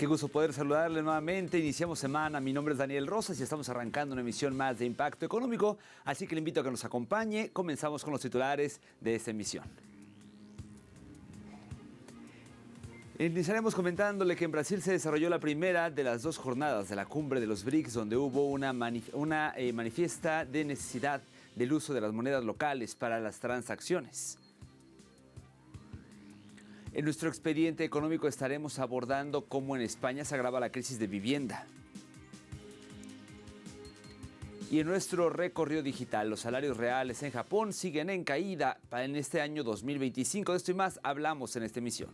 Qué gusto poder saludarle nuevamente. Iniciamos semana. Mi nombre es Daniel Rosas y estamos arrancando una emisión más de Impacto Económico. Así que le invito a que nos acompañe. Comenzamos con los titulares de esta emisión. Iniciaremos comentándole que en Brasil se desarrolló la primera de las dos jornadas de la cumbre de los BRICS, donde hubo una manifiesta de necesidad del uso de las monedas locales para las transacciones. En nuestro expediente económico estaremos abordando cómo en España se agrava la crisis de vivienda. Y en nuestro recorrido digital, los salarios reales en Japón siguen en caída en este año 2025. De esto y más hablamos en esta emisión.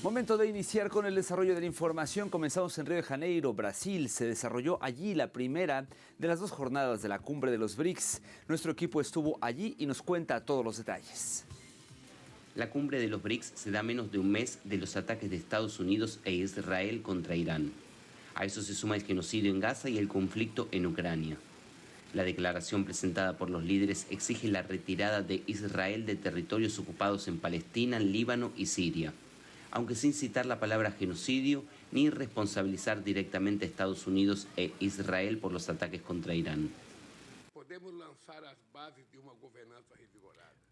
Momento de iniciar con el desarrollo de la información. Comenzamos en Río de Janeiro, Brasil. Se desarrolló allí la primera de las dos jornadas de la cumbre de los BRICS. Nuestro equipo estuvo allí y nos cuenta todos los detalles. La cumbre de los BRICS se da a menos de un mes de los ataques de Estados Unidos e Israel contra Irán. A eso se suma el genocidio en Gaza y el conflicto en Ucrania. La declaración presentada por los líderes exige la retirada de Israel de territorios ocupados en Palestina, Líbano y Siria, aunque sin citar la palabra genocidio ni responsabilizar directamente a Estados Unidos e Israel por los ataques contra Irán.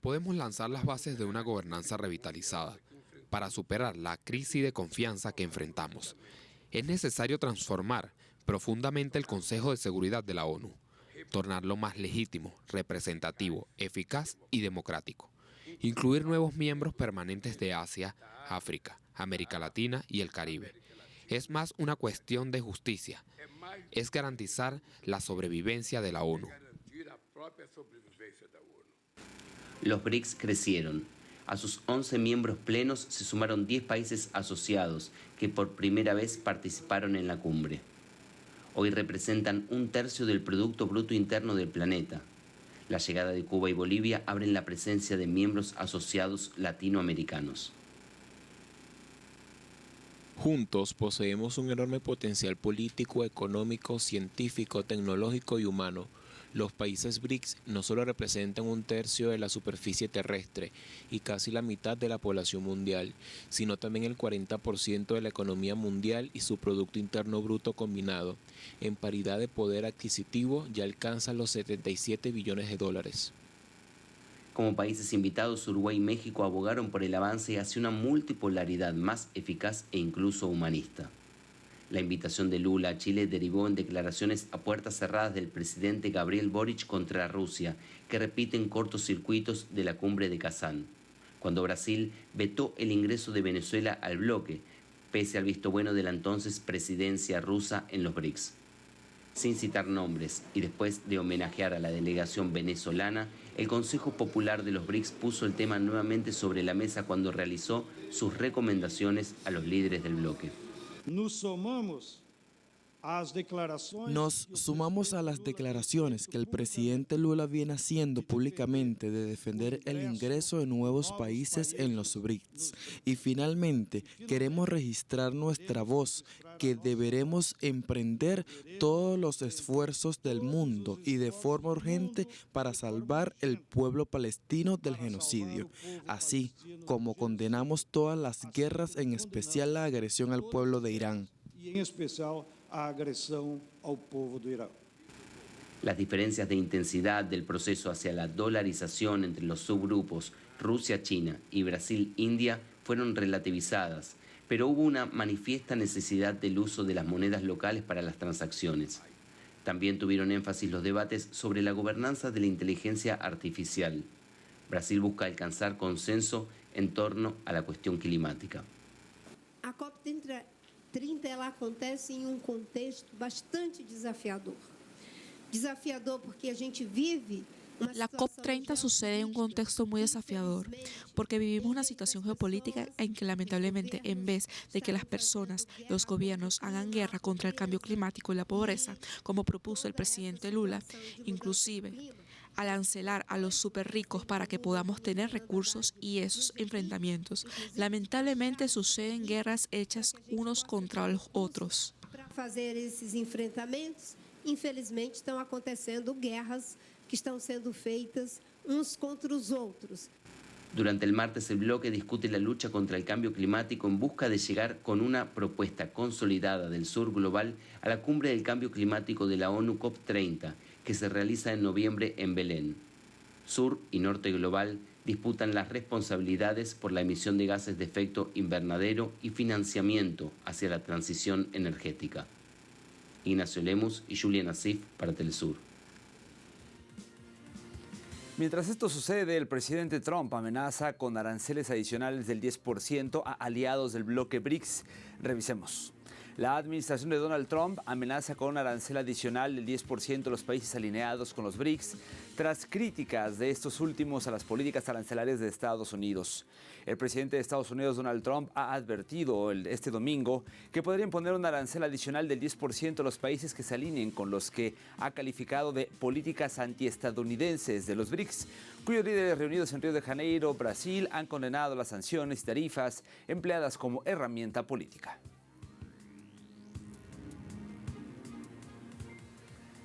Podemos lanzar las bases de una gobernanza revitalizada para superar la crisis de confianza que enfrentamos. Es necesario transformar profundamente el Consejo de Seguridad de la ONU, tornarlo más legítimo, representativo, eficaz y democrático. Incluir nuevos miembros permanentes de Asia, África, América Latina y el Caribe. Es más una cuestión de justicia. Es garantizar la sobrevivencia de la ONU. Los BRICS crecieron. A sus 11 miembros plenos se sumaron 10 países asociados que por primera vez participaron en la cumbre. Hoy representan un tercio del Producto Bruto Interno del planeta. La llegada de Cuba y Bolivia abren la presencia de miembros asociados latinoamericanos. Juntos poseemos un enorme potencial político, económico, científico, tecnológico y humano. Los países BRICS no solo representan un tercio de la superficie terrestre y casi la mitad de la población mundial, sino también el 40% de la economía mundial y su Producto Interno Bruto combinado. En paridad de poder adquisitivo ya alcanzan los 77 billones de dólares. Como países invitados, Uruguay y México abogaron por el avance hacia una multipolaridad más eficaz e incluso humanista. La invitación de Lula a Chile derivó en declaraciones a puertas cerradas del presidente Gabriel Boric contra Rusia, que repiten cortocircuitos de la cumbre de Kazán, cuando Brasil vetó el ingreso de Venezuela al bloque, pese al visto bueno de la entonces presidencia rusa en los BRICS. Sin citar nombres y después de homenajear a la delegación venezolana, el Consejo Popular de los BRICS puso el tema nuevamente sobre la mesa cuando realizó sus recomendaciones a los líderes del bloque. Nos sumamos a las declaraciones que el presidente Lula viene haciendo públicamente de defender el ingreso de nuevos países en los BRICS. Y finalmente queremos registrar nuestra voz, que deberemos emprender todos los esfuerzos del mundo y de forma urgente para salvar el pueblo palestino del genocidio, así como condenamos todas las guerras, en especial la agresión al pueblo de Irán. Y en especial a agresión al pueblo de Irán. Las diferencias de intensidad del proceso hacia la dolarización entre los subgrupos Rusia-China y Brasil-India fueron relativizadas, pero hubo una manifiesta necesidad del uso de las monedas locales para las transacciones. También tuvieron énfasis los debates sobre la gobernanza de la inteligencia artificial. Brasil busca alcanzar consenso en torno a la cuestión climática. A COP30 ela acontece em contexto bastante desafiador. Desafiador porque a gente vive. La COP30 sucede en un contexto muy desafiador, porque vivimos una situación geopolítica en que lamentablemente, en vez de que las personas, los gobiernos hagan guerra contra el cambio climático y la pobreza, como propuso el presidente Lula, inclusive arancelar a los súper ricos para que podamos tener recursos, y esos enfrentamientos lamentablemente suceden guerras hechas unos contra los otros. Para fazer esses enfrentamentos, infelizmente estão acontecendo guerras que estão sendo feitas uns contra os outros. Durante el martes, el bloque discute la lucha contra el cambio climático en busca de llegar con una propuesta consolidada del sur global a la cumbre del cambio climático de la ONU COP30, que se realiza en noviembre en Belén. Sur y norte global disputan las responsabilidades por la emisión de gases de efecto invernadero y financiamiento hacia la transición energética. Ignacio Lemus y Julian Asif para Telesur. Mientras esto sucede, el presidente Trump amenaza con aranceles adicionales del 10% a aliados del bloque BRICS. Revisemos. La administración de Donald Trump amenaza con un arancel adicional del 10% a los países alineados con los BRICS tras críticas de estos últimos a las políticas arancelarias de Estados Unidos. El presidente de Estados Unidos, Donald Trump, ha advertido este domingo que podría imponer un arancel adicional del 10% a los países que se alineen con los que ha calificado de políticas antiestadounidenses de los BRICS, cuyos líderes reunidos en Río de Janeiro, Brasil, han condenado las sanciones y tarifas empleadas como herramienta política.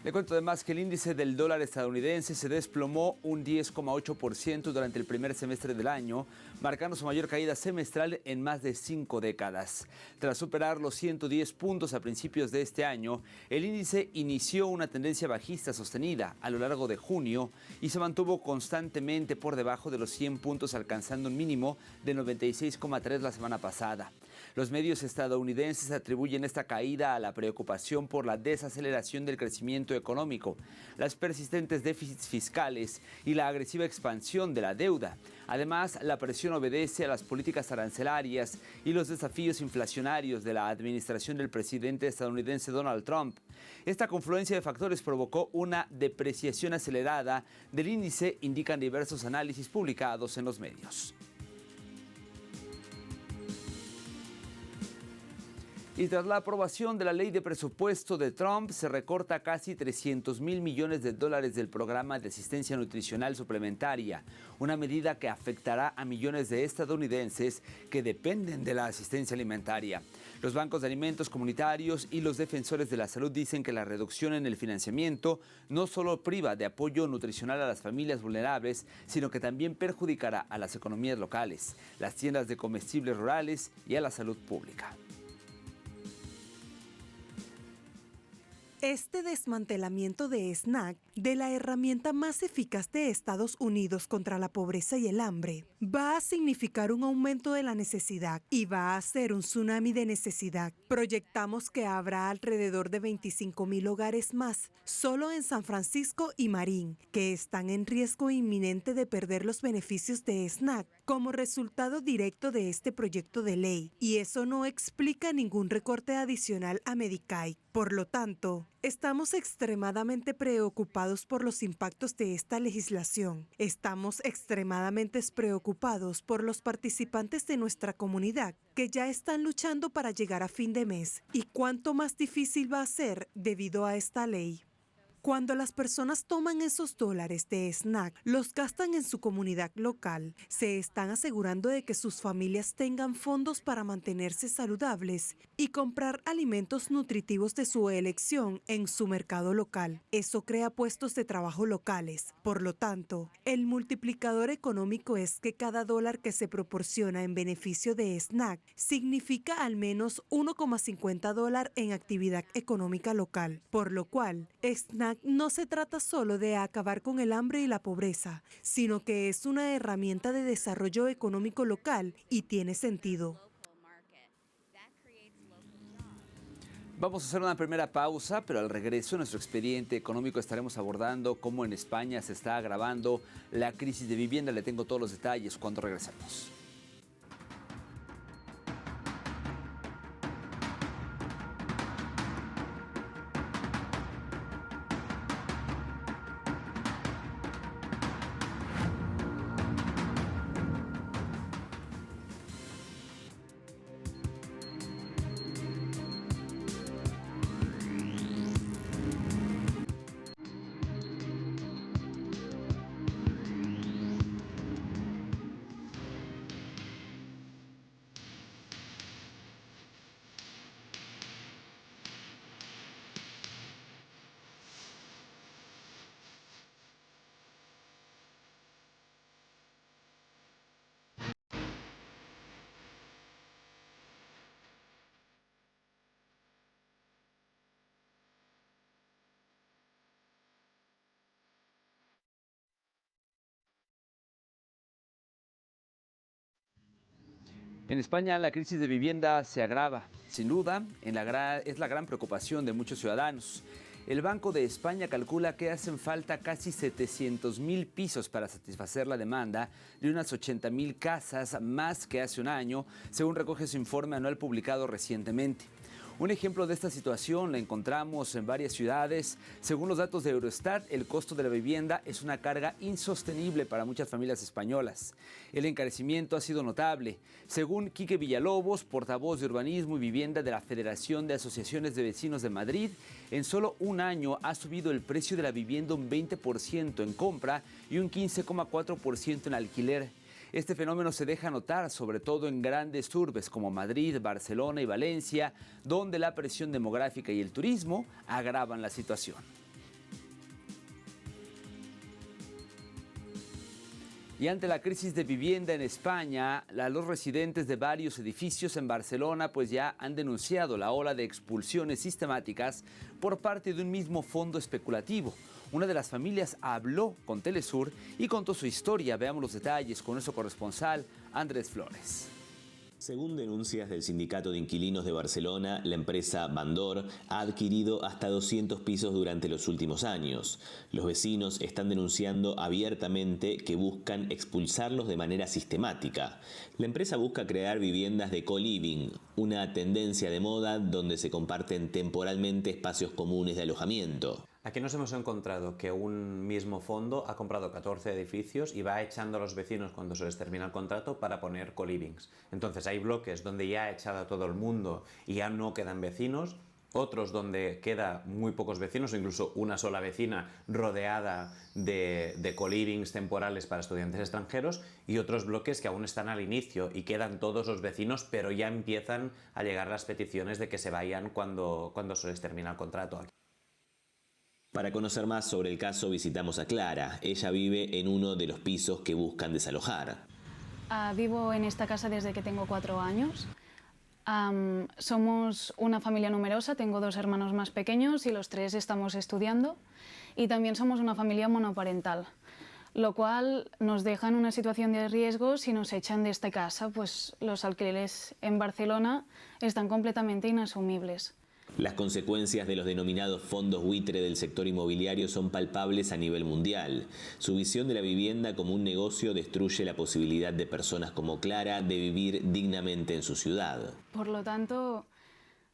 Le cuento además que el índice del dólar estadounidense se desplomó un 10,8% durante el primer semestre del año, marcando su mayor caída semestral en más de 5 décadas. Tras superar los 110 puntos a principios de este año, el índice inició una tendencia bajista sostenida a lo largo de junio y se mantuvo constantemente por debajo de los 100 puntos, alcanzando un mínimo de 96,3 la semana pasada. Los medios estadounidenses atribuyen esta caída a la preocupación por la desaceleración del crecimiento económico, las persistentes déficits fiscales y la agresiva expansión de la deuda. Además, la presión obedece a las políticas arancelarias y los desafíos inflacionarios de la administración del presidente estadounidense Donald Trump. Esta confluencia de factores provocó una depreciación acelerada del índice, indican diversos análisis publicados en los medios. Y tras la aprobación de la ley de presupuesto de Trump, se recorta casi $300 mil millones del programa de asistencia nutricional suplementaria, una medida que afectará a millones de estadounidenses que dependen de la asistencia alimentaria. Los bancos de alimentos comunitarios y los defensores de la salud dicen que la reducción en el financiamiento no solo priva de apoyo nutricional a las familias vulnerables, sino que también perjudicará a las economías locales, las tiendas de comestibles rurales y a la salud pública. Este desmantelamiento de SNAP, de la herramienta más eficaz de Estados Unidos contra la pobreza y el hambre, va a significar un aumento de la necesidad y va a ser un tsunami de necesidad. Proyectamos que habrá alrededor de 25,000 hogares más, solo en San Francisco y Marín, que están en riesgo inminente de perder los beneficios de SNAP como resultado directo de este proyecto de ley. Y eso no explica ningún recorte adicional a Medicaid. Por lo tanto, estamos extremadamente preocupados por los impactos de esta legislación. Estamos extremadamente preocupados por los participantes de nuestra comunidad que ya están luchando para llegar a fin de mes y cuánto más difícil va a ser debido a esta ley. Cuando las personas toman esos dólares de SNAP, los gastan en su comunidad local, se están asegurando de que sus familias tengan fondos para mantenerse saludables y comprar alimentos nutritivos de su elección en su mercado local. Eso crea puestos de trabajo locales. Por lo tanto, el multiplicador económico es que cada dólar que se proporciona en beneficio de SNAP significa al menos $1,50 en actividad económica local, por lo cual SNAP no se trata solo de acabar con el hambre y la pobreza, sino que es una herramienta de desarrollo económico local y tiene sentido. Vamos a hacer una primera pausa, pero al regreso en nuestro expediente económico estaremos abordando cómo en España se está agravando la crisis de vivienda. Le tengo todos los detalles cuando regresemos. En España la crisis de vivienda se agrava. Sin duda, es la gran preocupación de muchos ciudadanos. El Banco de España calcula que hacen falta casi 700,000 pisos para satisfacer la demanda de unas 80,000 casas más que hace un año, según recoge su informe anual publicado recientemente. Un ejemplo de esta situación la encontramos en varias ciudades. Según los datos de Eurostat, el costo de la vivienda es una carga insostenible para muchas familias españolas. El encarecimiento ha sido notable. Según Quique Villalobos, portavoz de Urbanismo y Vivienda de la Federación de Asociaciones de Vecinos de Madrid, en solo un año ha subido el precio de la vivienda un 20% en compra y un 15,4% en alquiler. Este fenómeno se deja notar sobre todo en grandes urbes como Madrid, Barcelona y Valencia, donde la presión demográfica y el turismo agravan la situación. Y ante la crisis de vivienda en España, los residentes de varios edificios en Barcelona pues ya han denunciado la ola de expulsiones sistemáticas por parte de un mismo fondo especulativo. Una de las familias habló con Telesur y contó su historia. Veamos los detalles con nuestro corresponsal Andrés Flores. Según denuncias del Sindicato de Inquilinos de Barcelona, la empresa Bandor ha adquirido hasta 200 pisos durante los últimos años. Los vecinos están denunciando abiertamente que buscan expulsarlos de manera sistemática. La empresa busca crear viviendas de co-living, una tendencia de moda donde se comparten temporalmente espacios comunes de alojamiento. Aquí nos hemos encontrado que un mismo fondo ha comprado 14 edificios y va echando a los vecinos cuando se les termina el contrato para poner co-livings. Entonces hay bloques donde ya ha echado a todo el mundo y ya no quedan vecinos, otros donde queda muy pocos vecinos o incluso una sola vecina rodeada de co-livings temporales para estudiantes extranjeros, y otros bloques que aún están al inicio y quedan todos los vecinos, pero ya empiezan a llegar las peticiones de que se vayan cuando se les termina el contrato. Para conocer más sobre el caso visitamos a Clara. Ella vive en uno de los pisos que buscan desalojar. Vivo en esta casa desde que tengo 4 años. Somos una familia numerosa, tengo 2 hermanos más pequeños y los 3 estamos estudiando. Y también somos una familia monoparental, lo cual nos deja en una situación de riesgo si nos echan de esta casa, pues los alquileres en Barcelona están completamente inasumibles. Las consecuencias de los denominados fondos buitre del sector inmobiliario son palpables a nivel mundial. Su visión de la vivienda como un negocio destruye la posibilidad de personas como Clara de vivir dignamente en su ciudad. Por lo tanto,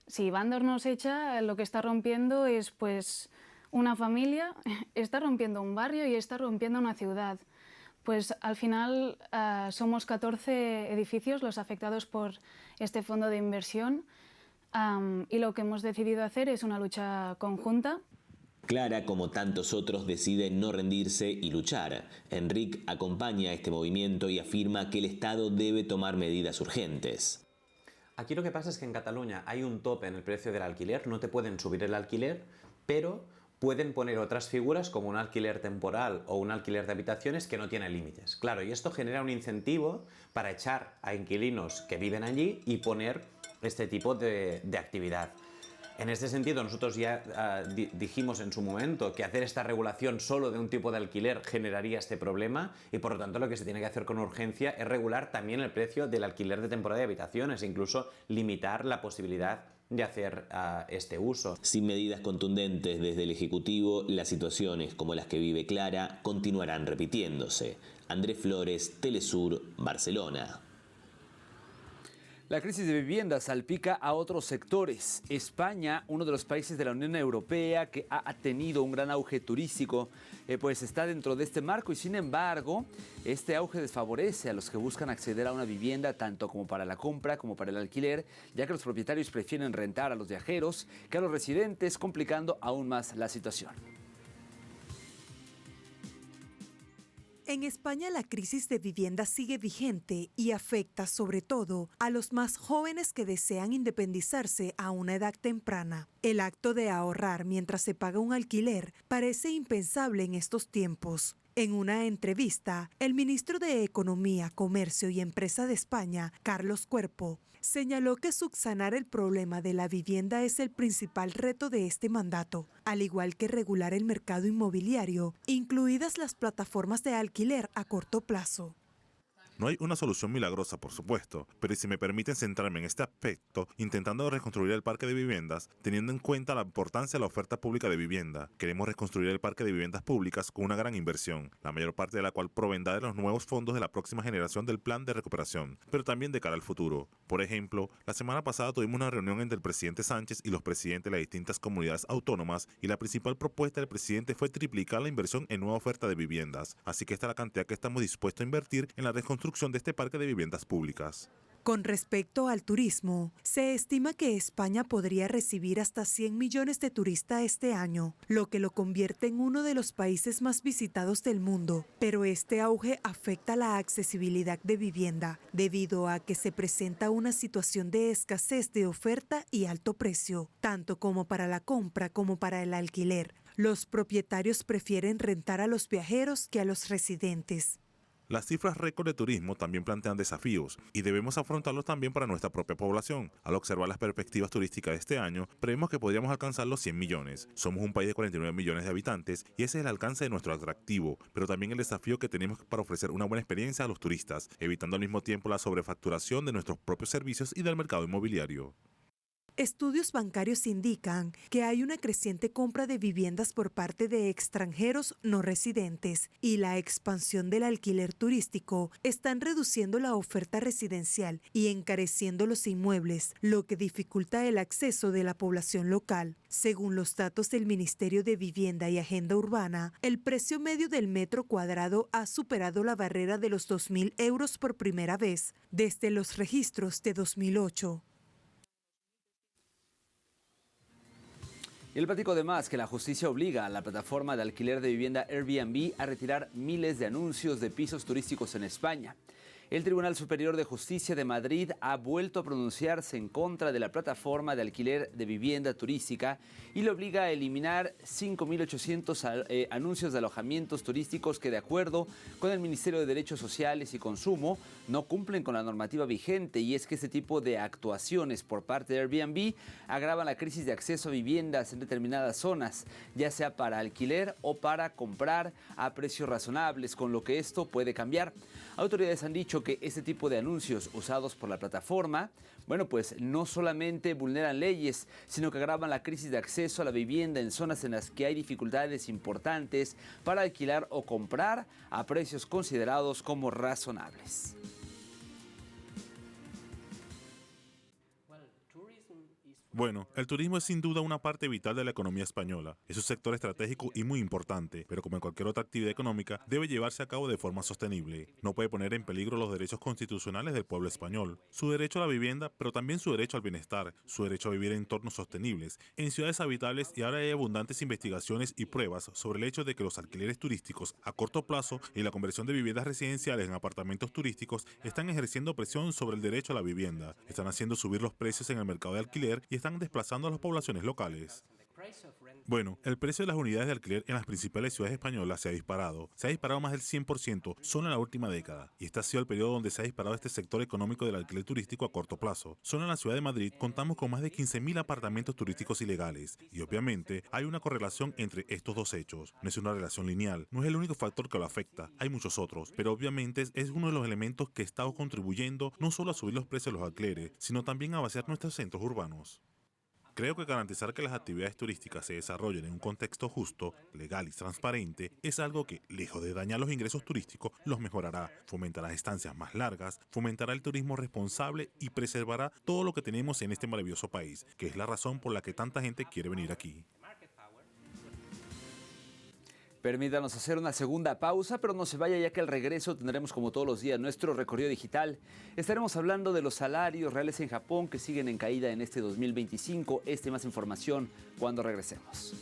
si Bandor nos echa, lo que está rompiendo es pues una familia, está rompiendo un barrio y está rompiendo una ciudad. Pues al final somos 14 edificios los afectados por este fondo de inversión. Y lo que hemos decidido hacer es una lucha conjunta. Clara, como tantos otros, decide no rendirse y luchar. Enric acompaña este movimiento y afirma que el Estado debe tomar medidas urgentes. Aquí lo que pasa es que en Cataluña hay un tope en el precio del alquiler, no te pueden subir el alquiler, pero pueden poner otras figuras como un alquiler temporal o un alquiler de habitaciones que no tiene límites. Claro, y esto genera un incentivo para echar a inquilinos que viven allí y poner este tipo de actividad. En este sentido, nosotros ya dijimos en su momento que hacer esta regulación solo de un tipo de alquiler generaría este problema y por lo tanto lo que se tiene que hacer con urgencia es regular también el precio del alquiler de temporada de habitaciones e incluso limitar la posibilidad de hacer este uso. Sin medidas contundentes desde el Ejecutivo, las situaciones como las que vive Clara continuarán repitiéndose. Andrés Flores, Telesur, Barcelona. La crisis de vivienda salpica a otros sectores. España, uno de los países de la Unión Europea que ha tenido un gran auge turístico, pues está dentro de este marco y sin embargo, este auge desfavorece a los que buscan acceder a una vivienda tanto como para la compra como para el alquiler, ya que los propietarios prefieren rentar a los viajeros que a los residentes, complicando aún más la situación. En España la crisis de vivienda sigue vigente y afecta sobre todo a los más jóvenes que desean independizarse a una edad temprana. El acto de ahorrar mientras se paga un alquiler parece impensable en estos tiempos. En una entrevista, el ministro de Economía, Comercio y Empresa de España, Carlos Cuerpo, señaló que subsanar el problema de la vivienda es el principal reto de este mandato, al igual que regular el mercado inmobiliario, incluidas las plataformas de alquiler a corto plazo. No hay una solución milagrosa, por supuesto, pero si me permiten centrarme en este aspecto, intentando reconstruir el parque de viviendas, teniendo en cuenta la importancia de la oferta pública de vivienda. Queremos reconstruir el parque de viviendas públicas con una gran inversión, la mayor parte de la cual provendrá de los nuevos fondos de la próxima generación del plan de recuperación, pero también de cara al futuro. Por ejemplo, la semana pasada tuvimos una reunión entre el presidente Sánchez y los presidentes de las distintas comunidades autónomas y la principal propuesta del presidente fue triplicar la inversión en nueva oferta de viviendas. Así que esta es la cantidad que estamos dispuestos a invertir en la reconstrucción de este parque de viviendas públicas. Con respecto al turismo, se estima que España podría recibir hasta 100 millones de turistas este año, lo que lo convierte en uno de los países más visitados del mundo. Pero este auge afecta la accesibilidad de vivienda, debido a que se presenta una situación de escasez de oferta y alto precio, tanto como para la compra como para el alquiler. Los propietarios prefieren rentar a los viajeros que a los residentes. Las cifras récord de turismo también plantean desafíos y debemos afrontarlos también para nuestra propia población. Al observar las perspectivas turísticas de este año, prevemos que podríamos alcanzar los 100 millones. Somos un país de 49 millones de habitantes y ese es el alcance de nuestro atractivo, pero también el desafío que tenemos para ofrecer una buena experiencia a los turistas, evitando al mismo tiempo la sobrefacturación de nuestros propios servicios y del mercado inmobiliario. Estudios bancarios indican que hay una creciente compra de viviendas por parte de extranjeros no residentes y la expansión del alquiler turístico están reduciendo la oferta residencial y encareciendo los inmuebles, lo que dificulta el acceso de la población local. Según los datos del Ministerio de Vivienda y Agenda Urbana, el precio medio del metro cuadrado ha superado la barrera de los 2.000 euros por primera vez desde los registros de 2008. Y el platico además que la justicia obliga a la plataforma de alquiler de vivienda Airbnb a retirar miles de anuncios de pisos turísticos en España. El Tribunal Superior de Justicia de Madrid ha vuelto a pronunciarse en contra de la plataforma de alquiler de vivienda turística y le obliga a eliminar 5.800 anuncios de alojamientos turísticos que, de acuerdo con el Ministerio de Derechos Sociales y Consumo, no cumplen con la normativa vigente. Y es que este tipo de actuaciones por parte de Airbnb agravan la crisis de acceso a viviendas en determinadas zonas, ya sea para alquiler o para comprar a precios razonables, con lo que esto puede cambiar. Autoridades han dicho que este tipo de anuncios usados por la plataforma, pues no solamente vulneran leyes, sino que agravan la crisis de acceso a la vivienda en zonas en las que hay dificultades importantes para alquilar o comprar a precios considerados como razonables. Bueno, el turismo es sin duda una parte vital de la economía española. Es un sector estratégico y muy importante, pero como en cualquier otra actividad económica, debe llevarse a cabo de forma sostenible. No puede poner en peligro los derechos constitucionales del pueblo español, su derecho a la vivienda, pero también su derecho al bienestar, su derecho a vivir en entornos sostenibles, en ciudades habitables, y ahora hay abundantes investigaciones y pruebas sobre el hecho de que los alquileres turísticos a corto plazo y la conversión de viviendas residenciales en apartamentos turísticos están ejerciendo presión sobre el derecho a la vivienda, están haciendo subir los precios en el mercado de alquiler y están desplazando a las poblaciones locales. Bueno, el precio de las unidades de alquiler en las principales ciudades españolas se ha disparado más del 100% solo en la última década, y este ha sido el periodo donde se ha disparado este sector económico del alquiler turístico a corto plazo. Solo en la ciudad de Madrid contamos con más de 15.000 apartamentos turísticos ilegales, y obviamente hay una correlación entre estos dos hechos. No es una relación lineal, no es el único factor que lo afecta, hay muchos otros, pero obviamente es uno de los elementos que está contribuyendo no solo a subir los precios de los alquileres, sino también a vaciar nuestros centros urbanos. Creo que garantizar que las actividades turísticas se desarrollen en un contexto justo, legal y transparente es algo que, lejos de dañar los ingresos turísticos, los mejorará, fomentará estancias más largas, fomentará el turismo responsable y preservará todo lo que tenemos en este maravilloso país, que es la razón por la que tanta gente quiere venir aquí. Permítanos hacer una segunda pausa, pero no se vaya, ya que al regreso tendremos, como todos los días, nuestro recorrido digital. Estaremos hablando de los salarios reales en Japón que siguen en caída en este 2025. Y más información cuando regresemos.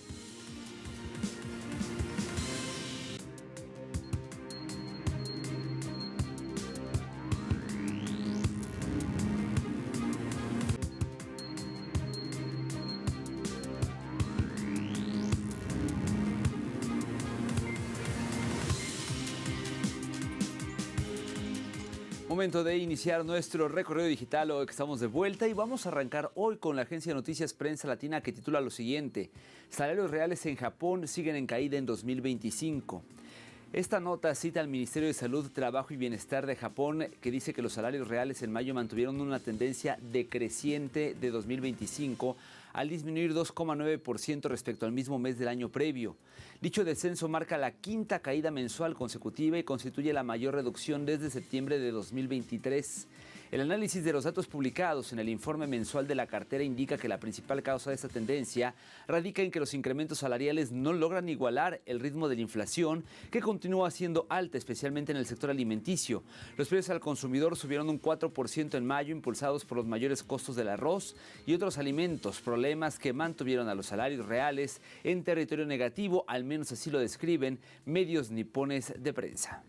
Momento de iniciar nuestro recorrido digital. Hoy que estamos de vuelta y vamos a arrancar hoy con la agencia de noticias Prensa Latina, que titula lo siguiente: salarios reales en Japón siguen en caída en 2025. Esta nota cita al Ministerio de Salud, Trabajo y Bienestar de Japón, que dice que los salarios reales en mayo mantuvieron una tendencia decreciente de 2025 al disminuir 2,9% respecto al mismo mes del año previo. Dicho descenso marca la quinta caída mensual consecutiva y constituye la mayor reducción desde septiembre de 2023. El análisis de los datos publicados en el informe mensual de la cartera indica que la principal causa de esta tendencia radica en que los incrementos salariales no logran igualar el ritmo de la inflación, que continúa siendo alta, especialmente en el sector alimenticio. Los precios al consumidor subieron un 4% en mayo, impulsados por los mayores costos del arroz y otros alimentos, problemas que mantuvieron a los salarios reales en territorio negativo, al menos así lo describen medios nipones de prensa.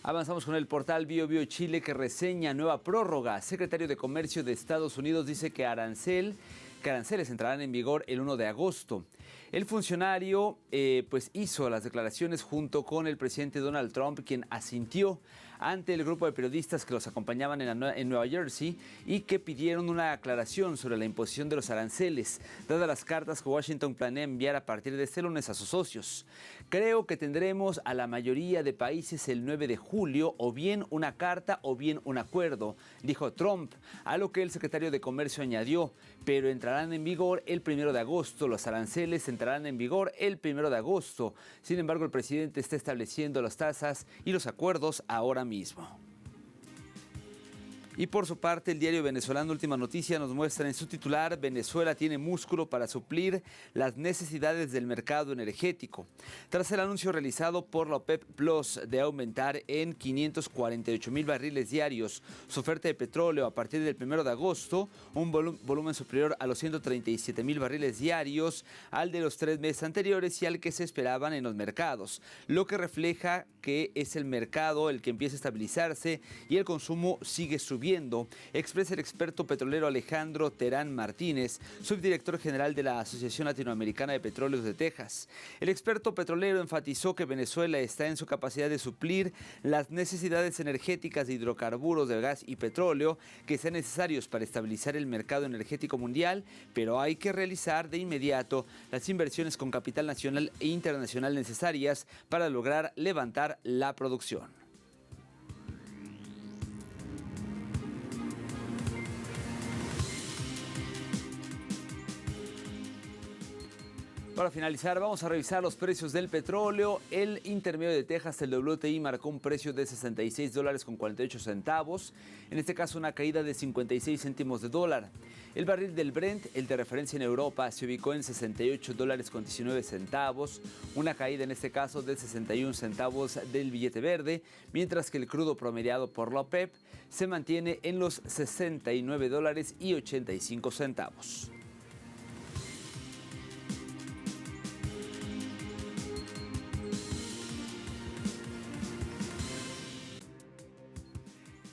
Avanzamos con el portal BioBio Chile, que reseña nueva prórroga. Secretario de Comercio de Estados Unidos dice que aranceles entrarán en vigor el 1 de agosto. El funcionario hizo las declaraciones junto con el presidente Donald Trump, quien asintió ante el grupo de periodistas que los acompañaban en Nueva Jersey y que pidieron una aclaración sobre la imposición de los aranceles, dadas las cartas que Washington planea enviar a partir de este lunes a sus socios. Creo que tendremos a la mayoría de países el 9 de julio, o bien una carta o bien un acuerdo, dijo Trump, a lo que el secretario de Comercio añadió, pero entrarán en vigor el 1 de agosto. Los aranceles entrarán en vigor el 1 de agosto. Sin embargo, el presidente está estableciendo las tasas y los acuerdos ahora mismo. Y por su parte, el diario venezolano Última Noticia nos muestra en su titular: Venezuela tiene músculo para suplir las necesidades del mercado energético. Tras el anuncio realizado por la OPEP Plus de aumentar en 548,000 barriles diarios su oferta de petróleo a partir del 1 de agosto, un volumen superior a los 137,000 barriles diarios al de los 3 meses anteriores y al que se esperaban en los mercados, lo que refleja que es el mercado el que empieza a estabilizarse y el consumo sigue subiendo, expresa el experto petrolero Alejandro Terán Martínez, subdirector general de la Asociación Latinoamericana de Petróleos de Texas. El experto petrolero enfatizó que Venezuela está en su capacidad de suplir las necesidades energéticas de hidrocarburos, de gas y petróleo que sean necesarios para estabilizar el mercado energético mundial, pero hay que realizar de inmediato las inversiones con capital nacional e internacional necesarias para lograr levantar la producción. Para finalizar, vamos a revisar los precios del petróleo. El intermedio de Texas, el WTI, marcó un precio de $66.48. En este caso, una caída de 56 céntimos de dólar. El barril del Brent, el de referencia en Europa, se ubicó en $68.19. Una caída en este caso de 61 centavos del billete verde, mientras que el crudo promediado por la OPEP se mantiene en los $69.85.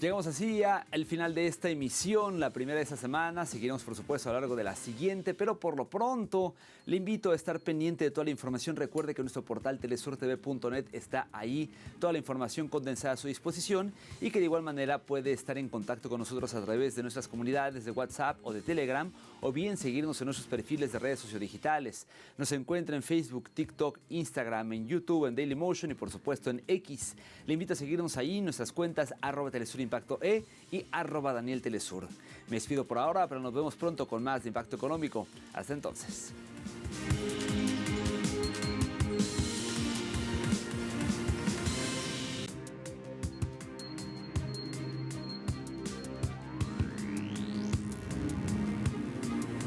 Llegamos así al final de esta emisión, la primera de esta semana. Seguiremos, por supuesto, a lo largo de la siguiente, pero por lo pronto le invito a estar pendiente de toda la información. Recuerde que nuestro portal telesurtv.net está ahí, toda la información condensada a su disposición, y que de igual manera puede estar en contacto con nosotros a través de nuestras comunidades de WhatsApp o de Telegram, o bien seguirnos en nuestros perfiles de redes sociodigitales. Nos encuentra en Facebook, TikTok, Instagram, en YouTube, en Dailymotion y por supuesto en X. Le invito a seguirnos ahí en nuestras cuentas @TelesurImpacto y @Daniel Telesur. Me despido por ahora, pero nos vemos pronto con más de Impacto Económico. Hasta entonces.